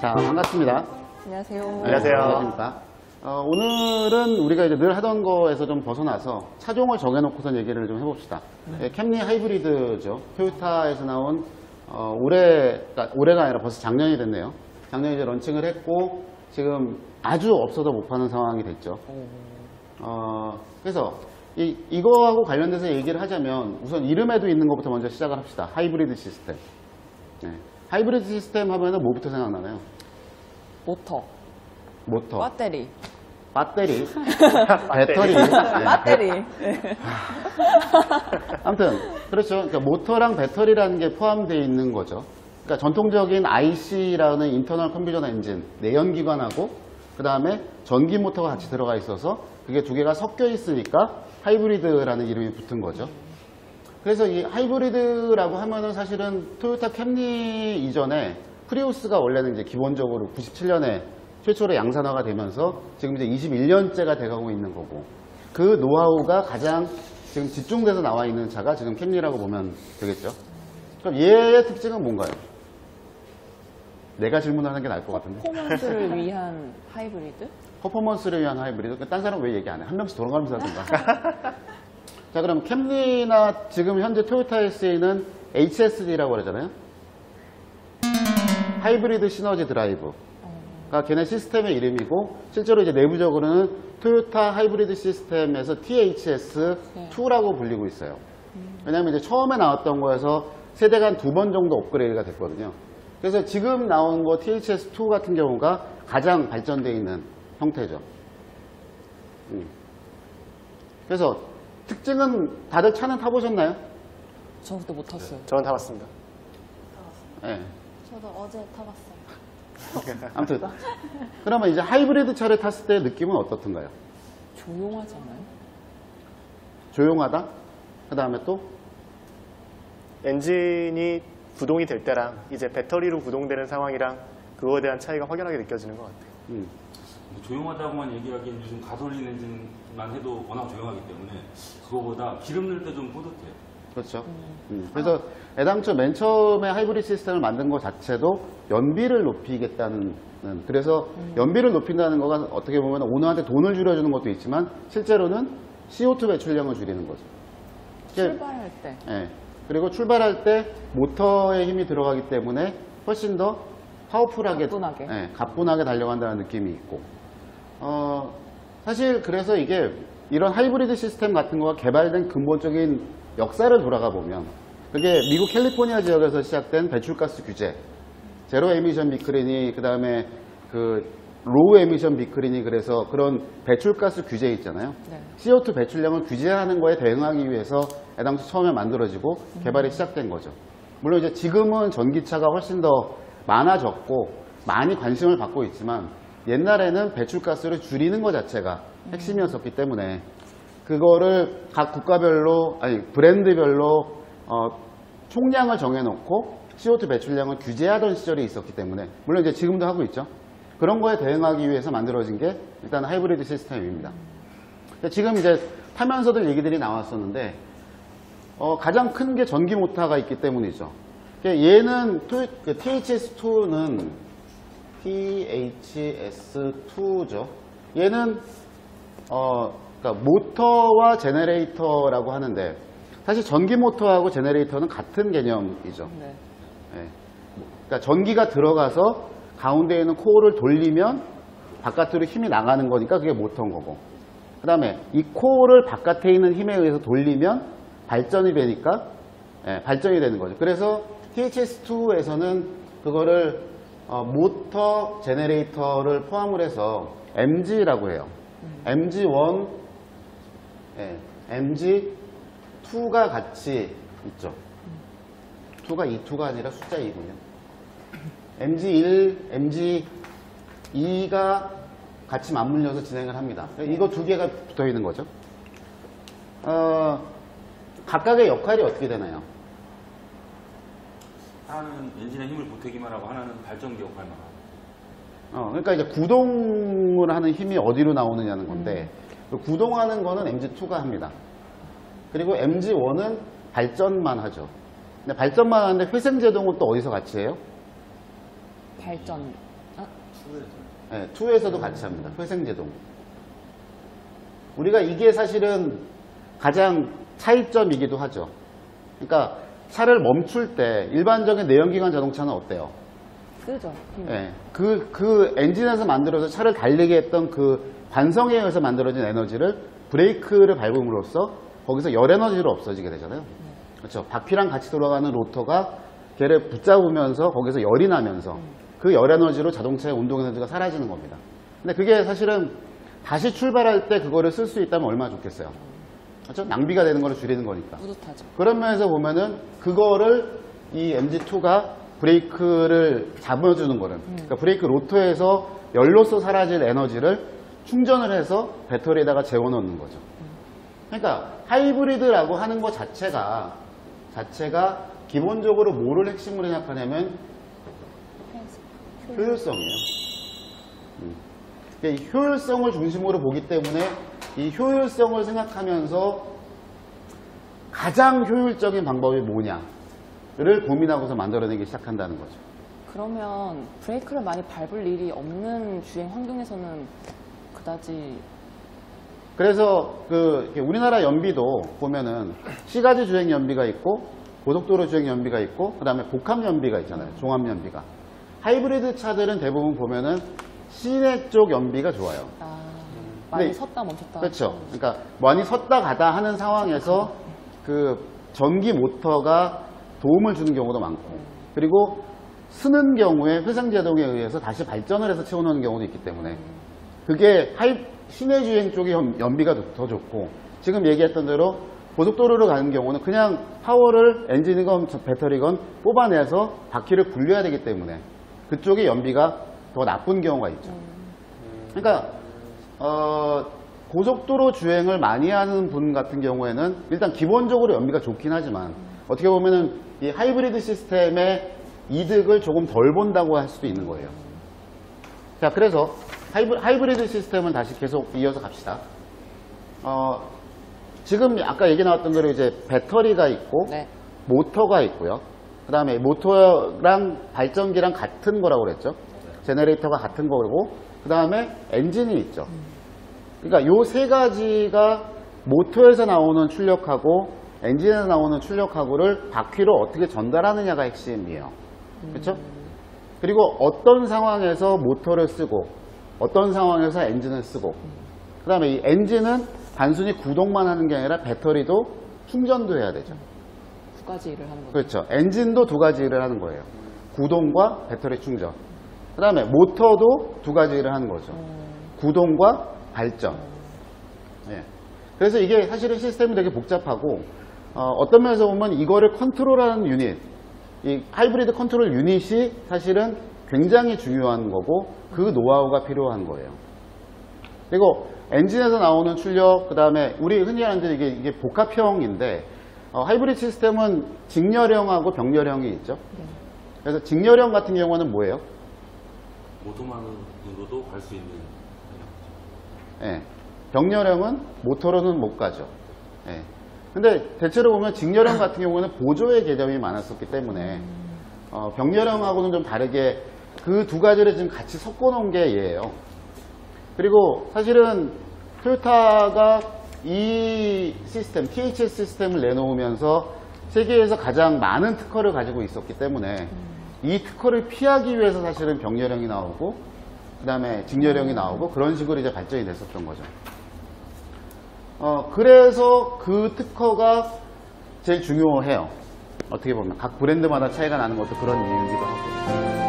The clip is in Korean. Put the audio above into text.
자, 반갑습니다. 안녕하세요. 안녕하세요. 안녕하십니까. 오늘은 우리가 이제 늘 하던 거에서 좀 벗어나서 차종을 정해놓고선 얘기를 좀 해봅시다. 캠리 하이브리드죠. 토요타에서 나온 그러니까 올해가 아니라 벌써 작년이 됐네요. 작년에 이제 런칭을 했고 지금 아주 없어서 못 파는 상황이 됐죠. 그래서 이거하고 관련돼서 얘기를 하자면 우선 이름에도 있는 것부터 먼저 시작을 합시다. 하이브리드 시스템. 네. 하이브리드 시스템 하면은 뭐부터 생각나나요? 모터, 배터리, 배터리. 배터리. 아무튼 그렇죠. 그러니까 모터랑 배터리라는 게 포함되어 있는 거죠. 그러니까 전통적인 IC라는 인터널 컴퓨전 엔진, 내연기관하고 그 다음에 전기 모터가 같이 들어가 있어서 그게 두 개가 섞여 있으니까 하이브리드라는 이름이 붙은 거죠. 그래서 이 하이브리드라고 하면은 사실은 토요타 캠리 이전에 프리우스가 원래는 이제 기본적으로 97년에 최초로 양산화가 되면서 지금 이제 21년째가 돼가고 있는 거고, 그 노하우가 가장 지금 집중돼서 나와 있는 차가 지금 캠리라고 보면 되겠죠. 그럼 얘의 특징은 뭔가요? 내가 질문하는 게 나을 것 같은데. 퍼포먼스를 위한 하이브리드? 퍼포먼스를 위한 하이브리드? 딴 사람 왜 얘기 안 해? 한 명씩 돌아가면서 하든가. 자, 그럼 캠리나 지금 현재 토요타에 쓰이는 HSD라고 그러잖아요. 하이브리드 시너지 드라이브가 걔네 시스템의 이름이고, 실제로 이제 내부적으로는 토요타 하이브리드 시스템에서 THS2라고 불리고 있어요. 왜냐하면 이제 처음에 나왔던 거에서 세대가 한 2번 정도 업그레이드가 됐거든요. 그래서 지금 나온 거 THS2 같은 경우가 가장 발전되어 있는 형태죠. 그래서 특징은 다들 차는 타보셨나요? 저도 못 탔어요. 저는 타봤습니다. 네. 저도 어제 타봤어요. 아무튼 그러면 이제 하이브리드 차를 탔을 때 느낌은 어떻던가요? 조용하잖아요. 조용하다? 그 다음에 또? 엔진이 구동이 될 때랑 이제 배터리로 구동되는 상황이랑 그거에 대한 차이가 확연하게 느껴지는 것 같아요. 조용하다고만 얘기하기엔 요즘 가솔린 엔진만 해도 워낙 조용하기 때문에 그거보다 기름 넣을 때 좀 뿌듯해요. 그렇죠. 그래서 애당초 맨 처음에 하이브리드 시스템을 만든 것 자체도 연비를 높이겠다는, 그래서 연비를 높인다는 거가 어떻게 보면 오너한테 돈을 줄여주는 것도 있지만 실제로는 CO2 배출량을 줄이는 거죠. 출발할 때. 예. 그리고 출발할 때 모터에 힘이 들어가기 때문에 훨씬 더 파워풀하게, 가뿐하게 달려간다는 느낌이 있고, 사실 그래서 이게 이런 하이브리드 시스템 같은 거가 개발된 근본적인 역사를 돌아가 보면 그게 미국 캘리포니아 지역에서 시작된 배출가스 규제, 제로 에미션 비클이니 그 다음에 그 로우 에미션 비클이니, 그래서 그런 배출가스 규제 있잖아요. 네. CO2 배출량을 규제하는 거에 대응하기 위해서 애당초 처음에 만들어지고 개발이 시작된 거죠. 물론 이제 지금은 전기차가 훨씬 더 많아졌고 많이 관심을 받고 있지만 옛날에는 배출가스를 줄이는 것 자체가 핵심이었었기 때문에 그거를 각 국가별로, 아니 브랜드별로 총량을 정해놓고 CO2 배출량을 규제하던 시절이 있었기 때문에, 물론 이제 지금도 하고 있죠. 그런 거에 대응하기 위해서 만들어진 게 일단 하이브리드 시스템입니다. 지금 이제 타면서도 얘기들이 나왔었는데 가장 큰 게 전기 모터가 있기 때문이죠. 얘는 THS2는 THS2죠. 얘는 그러니까 모터와 제네레이터라고 하는데 사실 전기 모터하고 제네레이터는 같은 개념이죠. 네. 네. 그러니까 전기가 들어가서 가운데 있는 코어를 돌리면 바깥으로 힘이 나가는 거니까 그게 모터인 거고, 그 다음에 이 코어를 바깥에 있는 힘에 의해서 돌리면 발전이 되니까 발전이 되는 거죠. 그래서 THS2에서는 그거를 모터 제네레이터를 포함을 해서 MG라고 해요. MG1, MG2가 같이 있죠. 2가 E2가 아니라 숫자 2군요. MG1, MG2가 같이 맞물려서 진행을 합니다. 이거 두 개가 붙어 있는 거죠. 각각의 역할이 어떻게 되나요? 하나는 엔진의 힘을 보태기만 하고 하나는 발전기 역할만 하고. 그러니까 이제 구동을 하는 힘이 어디로 나오느냐는 건데, 구동하는 거는 MG2가 합니다. 그리고 MG1은 발전만 하죠. 근데 발전만 하는데 회생제동은 또 어디서 같이 해요? 발전. 네, 2에서도 같이 합니다. 회생제동. 우리가 이게 사실은 가장 차이점이기도 하죠. 그러니까 차를 멈출 때 일반적인 내연기관 자동차는 어때요? 쓰죠. 예, 그 엔진에서 만들어서 차를 달리게 했던 그 관성에 의해서 만들어진 에너지를 브레이크를 밟음으로써 거기서 열 에너지로 없어지게 되잖아요. 그렇죠. 바퀴랑 같이 돌아가는 로터가 걔를 붙잡으면서 거기서 열이 나면서 그 열 에너지로 자동차의 운동 에너지가 사라지는 겁니다. 근데 그게 사실은 다시 출발할 때 그거를 쓸 수 있다면 얼마나 좋겠어요. 그렇죠? 낭비가 되는 거를 줄이는 거니까. 뿌듯하죠. 그런 면에서 보면은 그거를 이 MG2가 브레이크를 잡아주는 거는 그러니까 브레이크 로터에서 열로서 사라질 에너지를 충전을 해서 배터리에다가 재워놓는 거죠. 그러니까 하이브리드라고 하는 것 자체가 기본적으로 뭐를 핵심으로 생각하냐면 효율성이에요. 이 효율성을 중심으로 보기 때문에 이 효율성을 생각하면서 가장 효율적인 방법이 뭐냐를 고민하고서 만들어내기 시작한다는 거죠. 그러면 브레이크를 많이 밟을 일이 없는 주행 환경에서는 그다지 그래서 우리나라 연비도 보면은 시가지 주행 연비가 있고 고속도로 주행 연비가 있고 그 다음에 복합 연비가 있잖아요. 종합 연비가. 하이브리드 차들은 대부분 보면은 시내 쪽 연비가 좋아요. 많이 근데 섰다 멈췄다. 그렇죠. 그러니까 많이 섰다 가다 하는 상황에서 그 전기 모터가 도움을 주는 경우도 많고 그리고 쓰는 경우에 회상제동에 의해서 다시 발전을 해서 채워놓는 경우도 있기 때문에 그게 시내 주행 쪽이 연비가 더 좋고 지금 얘기했던 대로 고속도로로 가는 경우는 그냥 파워를 엔진이건 배터리건 뽑아내서 바퀴를 굴려야 되기 때문에 그쪽의 연비가 더 나쁜 경우가 있죠. 그러니까 고속도로 주행을 많이 하는 분 같은 경우에는 일단 기본적으로 연비가 좋긴 하지만 어떻게 보면은 이 하이브리드 시스템의 이득을 조금 덜 본다고 할 수도 있는 거예요. 자, 그래서 하이브리드 시스템은 다시 계속 이어서 갑시다. 지금 아까 얘기 나왔던 대로 이제 배터리가 있고 네. 모터가 있고요. 그 다음에 모터랑 발전기랑 같은 거라고 그랬죠. 제너레이터가 같은 거고 그 다음에 엔진이 있죠. 그러니까 요 세 가지가 모터에서 나오는 출력하고 엔진에서 나오는 출력하고를 바퀴로 어떻게 전달하느냐가 핵심이에요. 그렇죠? 그리고 어떤 상황에서 모터를 쓰고 어떤 상황에서 엔진을 쓰고 그 다음에 이 엔진은 단순히 구동만 하는 게 아니라 배터리도 충전도 해야 되죠. 두 가지 일을 하는 거죠. 그렇죠. 엔진도 두 가지 일을 하는 거예요. 구동과 배터리 충전. 그 다음에 모터도 두 가지 일을 하는 거죠. 구동과 발전. 네. 그래서 이게 사실은 시스템이 되게 복잡하고 어떤 면에서 보면 이거를 컨트롤하는 유닛, 이 하이브리드 컨트롤 유닛이 사실은 굉장히 중요한 거고 그 노하우가 필요한 거예요. 그리고 엔진에서 나오는 출력, 그 다음에 우리 흔히 하는 이게 복합형인데 하이브리드 시스템은 직렬형하고 병렬형이 있죠. 그래서 직렬형 같은 경우는 뭐예요? 모터만으로도 갈 수 있는 예. 병렬형은 모터로는 못 가죠. 예. 근데 대체로 보면 직렬형 같은 경우는 보조의 개념이 많았었기 때문에 병렬형하고는 좀 다르게 그 두 가지를 지금 같이 섞어 놓은 게 얘예요. 그리고 사실은 토요타가 이 시스템, THS 시스템을 내놓으면서 세계에서 가장 많은 특허를 가지고 있었기 때문에 이 특허를 피하기 위해서 사실은 병렬형이 나오고 그 다음에 직렬형이 나오고 그런 식으로 이제 발전이 됐었던 거죠. 그래서 그 특허가 제일 중요해요. 어떻게 보면 각 브랜드마다 차이가 나는 것도 그런 이유이기도 하고.